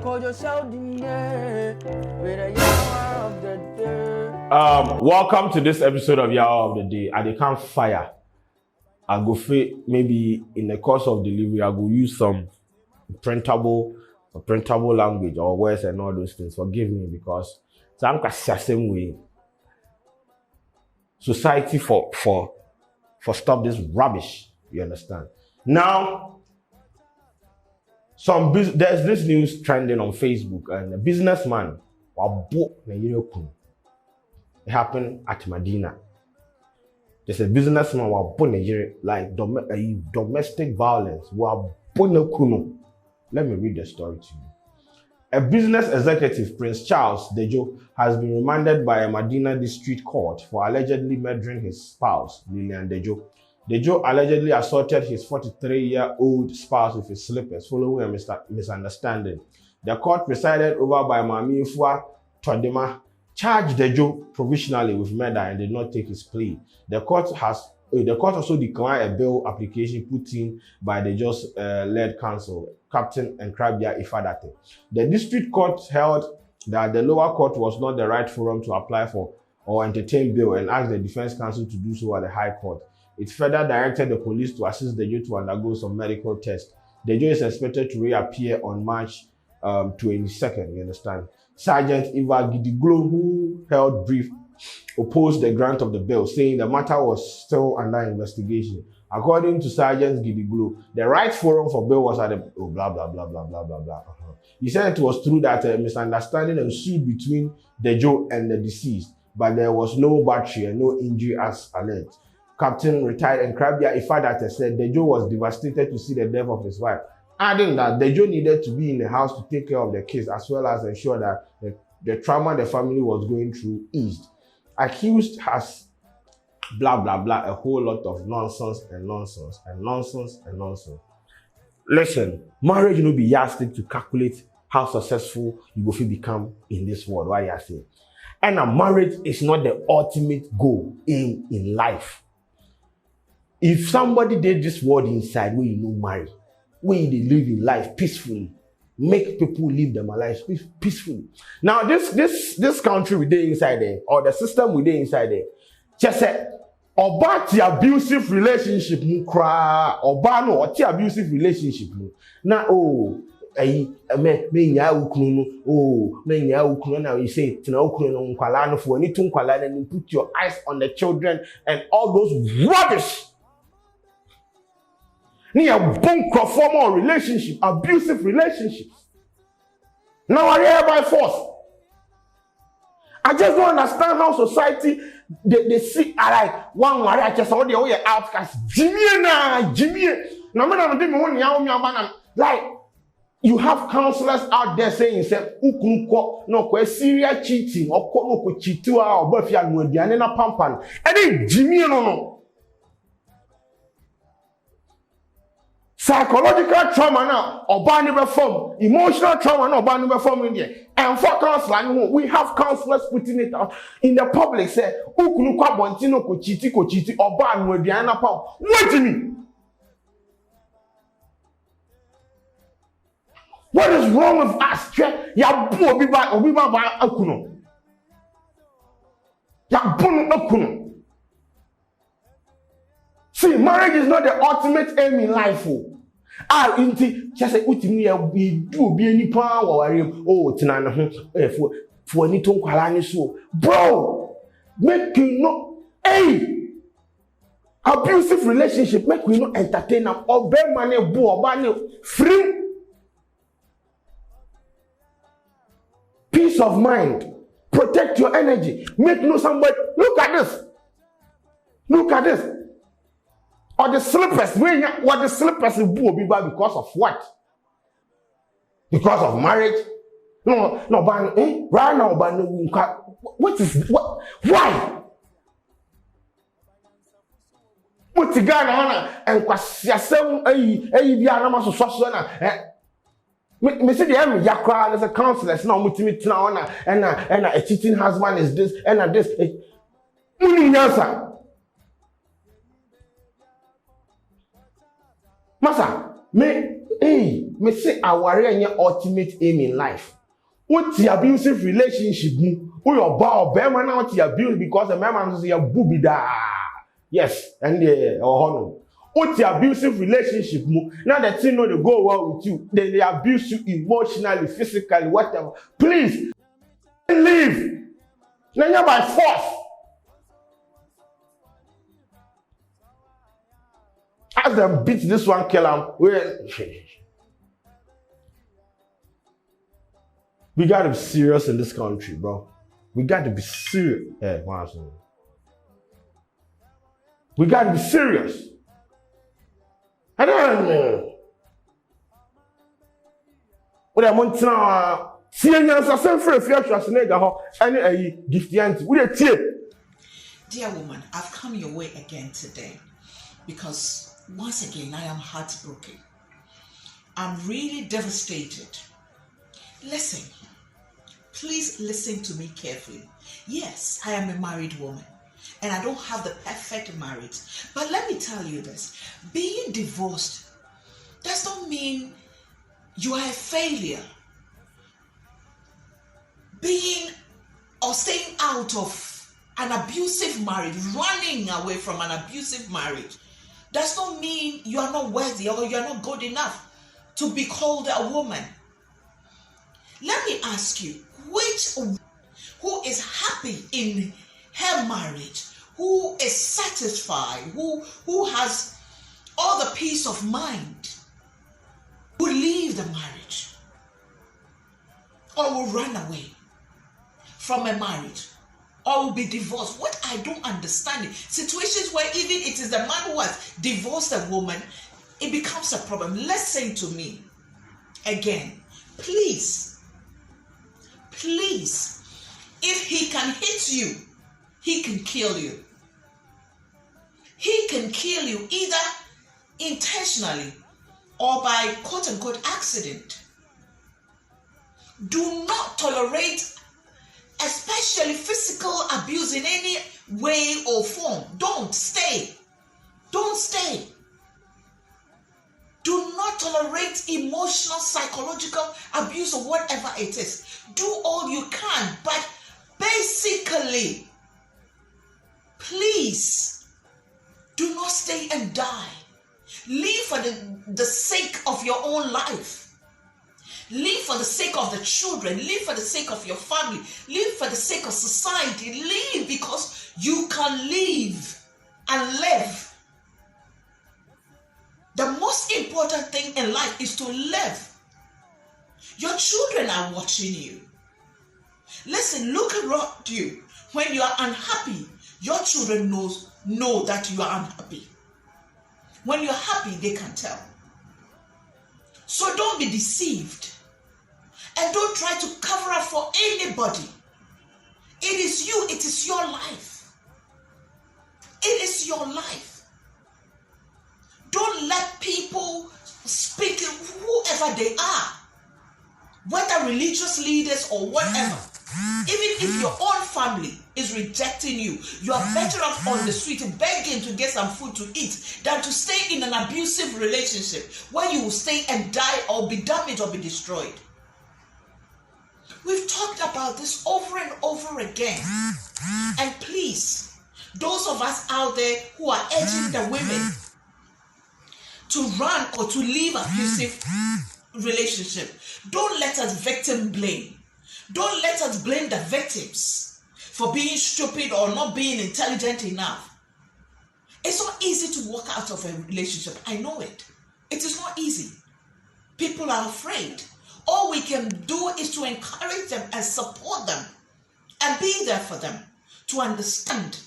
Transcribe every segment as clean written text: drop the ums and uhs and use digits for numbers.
Sheldon with a hour of the day. Welcome to this episode of Hour of the Day. I can't fire. I go maybe in the course of delivery, I go use some printable language or words and all those things. Forgive me because I'm the same way. Society for stop this rubbish. You understand? Now, there's this news trending on Facebook, and a businessman it happened at Medina. There's a businessman who was born like domestic violence. Let me read the story to you. A business executive, Prince Charles Dejo, has been remanded by a Medina district court for allegedly murdering his spouse, Lillian Dejo. Dejo allegedly assaulted his 43-year-old spouse with his slippers following a misunderstanding. The court, presided over by Mami Ifua Todema, charged Dejo provisionally with murder and did not take his plea. The court also declined a bail application put in by the led counsel, Captain Nkrabia Ifadate. The district court held that the lower court was not the right forum to apply for or entertain bail and asked the defense counsel to do so at the High Court. It further directed the police to assist Dejo to undergo some medical tests. Dejo is expected to reappear on March 22nd, you understand? Sergeant Eva Gidiglo, who held brief, opposed the grant of the bail, saying the matter was still under investigation. According to Sergeant Gidiglo, the right forum for bail was at the blah blah blah blah blah blah blah. He said it was true that a misunderstanding ensued between Dejo and the deceased, but there was no battery and no injury as alleged. Captain retired Nkrabia Ifadate said Dejo was devastated to see the death of his wife, adding that Dejo needed to be in the house to take care of the kids as well as ensure that the trauma the family was going through eased. Accused has blah blah blah, a whole lot of nonsense. Listen, marriage no be yardstick to calculate how successful you go become in this world. Why you say? And a marriage is not the ultimate goal in life. If somebody did this world inside where you know marry, where they live in life peacefully, make people live their lives peacefully. Now this country we dey inside there, or the system we dey inside there, just say about the abusive relationship mu kra, oba no or abusive relationship mu. Na me nya ukunu no, me nya ukunu na you say tina ukunu no nkwala no for any to nkwala and put your eyes on the children and all those rubbish. Near bunk formal relationship, abusive relationships. Now I hear by force. I just don't understand how society they see like one I just all the way outcast. Jimmy. Now like you have counselors out there saying say no serial cheating or no cheating or bafia no diane na pampan. And then Jimmy no. Psychological trauma now, or form, emotional trauma now, or form in there. And for counseling, we have counselors putting it out in the public. Say, "Ukunu kwa bontino ko chiti, or ban with the anapam." What do you mean? What is wrong with us? Ya bu obi ba akuno. Ya bunu akuno. See, marriage is not the ultimate aim in life. Inti just say utimi we do be any power or tina na ho for any to nkwala ni so. Bro, make you know abusive relationship make we not entertain am or be money bo oba free peace of mind, protect your energy, make know somebody. Look at this. Or the slippers, what the slippers will be by because of what? Because of marriage? No, right now, what is what? Why? What the guy na and kwasiasem bi anama so na me say the yakra as a counselor na mutimi tena na and a cheating husband is this and this answer. Masa, me hey, me say aware and your ultimate aim in life. What's the abusive relationship? Who your bow, bear not the abuse because the man is your booby da. Yes, and the honor. What's the abusive relationship? Now that you know they go well with you, then they abuse you emotionally, physically, whatever. Please leave. Now you're by force. As them beat this one, kill him. We got to be serious in this country, bro. We got to be serious. Hey, we got to be serious. I don't know. What I want to see any answer for a few hours, any gift auntie. What a tip. Dear woman, I've come your way again today because once again I am heartbroken. I'm really devastated. Listen, please listen to me carefully. Yes, I am a married woman and I don't have the perfect marriage. But let me tell you this, being divorced does not mean you are a failure. Being or staying out of an abusive marriage, running away from an abusive marriage, does not mean you are not worthy or you are not good enough to be called a woman. Let me ask you, who is happy in her marriage, who is satisfied, who has all the peace of mind, will leave the marriage or will run away from a marriage or will be divorced? What I don't understand is situations where even it is the man who has divorced a woman, it becomes a problem. Listen to me again, please, if he can hit you, he can kill you. He can kill you either intentionally or by quote-unquote accident. Do not tolerate especially physical abuse in any way or form. Don't stay. Do not tolerate emotional, psychological abuse or whatever it is. Do all you can, but basically, please do not stay and die. Live for the sake of your own life. Live for the sake of the children. Live for the sake of your family. Live for the sake of society. Live because you can live and live. The most important thing in life is to live. Your children are watching you. Listen, look around you. When you are unhappy, your children know that you are unhappy. When you're happy, they can tell. So don't be deceived. And don't try to cover up for anybody. It is you. It is your life. It is your life. Don't let people speak, whoever they are, whether religious leaders or whatever. Even if your own family is rejecting you, you are better off on the street begging to get some food to eat than to stay in an abusive relationship where you will stay and die or be damaged or be destroyed. We've talked about this over and over again. And please, those of us out there who are urging the women to run or to leave abusive relationship, don't let us victim blame. Don't let us blame the victims for being stupid or not being intelligent enough. It's not easy to walk out of a relationship. I know it. It is not easy. People are afraid. All we can do is to encourage them and support them and be there for them to understand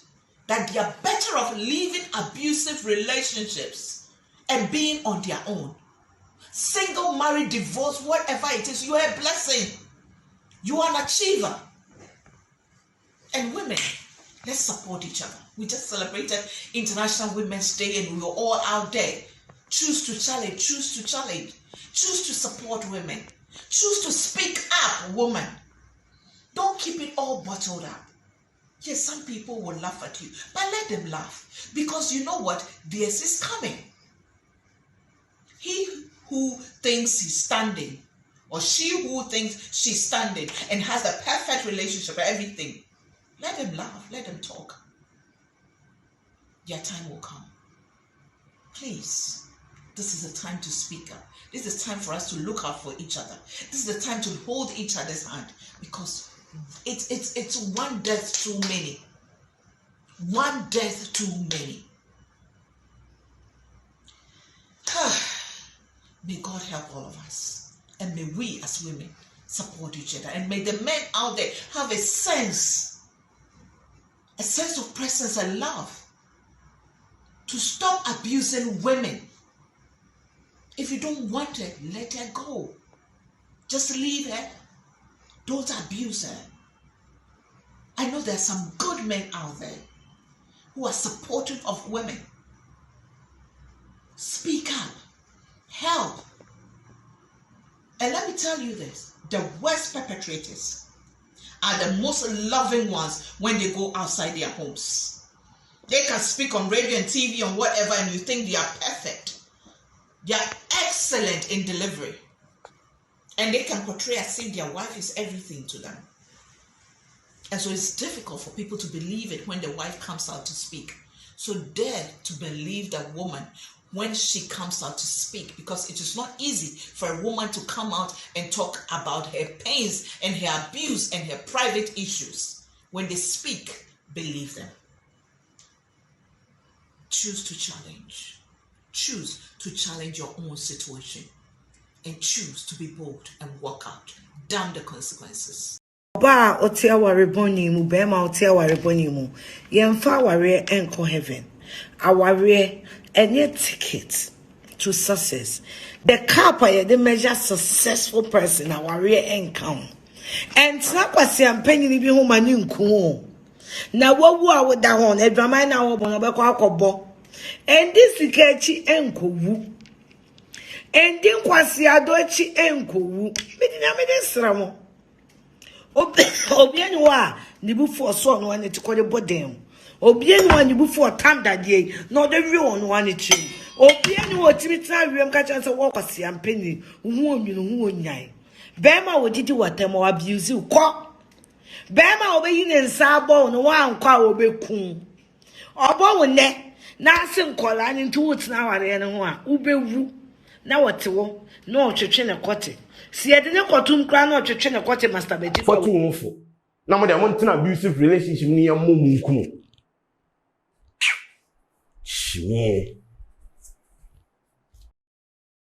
that they are better off leaving abusive relationships and being on their own. Single, married, divorce, whatever it is, you are a blessing. You are an achiever. And women, let's support each other. We just celebrated International Women's Day and we were all out there. Choose to challenge, choose to challenge. Choose to support women. Choose to speak up, woman. Don't keep it all bottled up. Yes, some people will laugh at you, but let them laugh. Because you know what? Theirs is coming. He who thinks he's standing, or she who thinks she's standing and has a perfect relationship and everything. Let them laugh, let them talk. Their time will come. Please, this is the time to speak up. This is time for us to look out for each other. This is the time to hold each other's hand, because it's one death too many. One death too many. May God help all of us, and may we as women support each other, and may the men out there have a sense of presence and love to stop abusing women. If you don't want her, let her go. Just leave her. Don't abuse her. I know there are some good men out there who are supportive of women. Speak up. Help. And let me tell you this, the worst perpetrators are the most loving ones when they go outside their homes. They can speak on radio and TV and whatever, and you think they are perfect. They are excellent in delivery. And they can portray as if their wife is everything to them. And so it's difficult for people to believe it when the wife comes out to speak. So dare to believe the woman when she comes out to speak, because it is not easy for a woman to come out and talk about her pains and her abuse and her private issues. When they speak, believe them. Choose to challenge. Choose to challenge your own situation, and choose to be bold and walk out. Damn the consequences. Ba otia ware boni mu bema otia ware boni mu yemfa ware enko heaven. Aware any ticket to success. The capa the measure successful person aware encounter. And snakwasi ampenyi bi ho mani nku. Na wawu awoda ho edwama na wo bono beko akobo. And this ikechi enkowu. And din kwasi adochi enkowu. Medina medesramo. Obiani wa nibufu so no ane tikode bodem. Obiani wa nibufu tam dadie no de wi on wane chi. Obiani wo timita wiem ka chance wo kwasi ampeni hu onwunu hu onyan. Bema wo didi watem wo abuse ko. Bema wo be yin nsa abo no wa nkwa wo be kun. Obo wo ne na asin kola ni ntu wutina ware ne ho a wo be wu na wote wo na otwetwe ne kote. Si edene kotum kra na otwetwe ne kote master beji for two mfo na mo de mo ntina abusive relationship ni yam mo munku shimie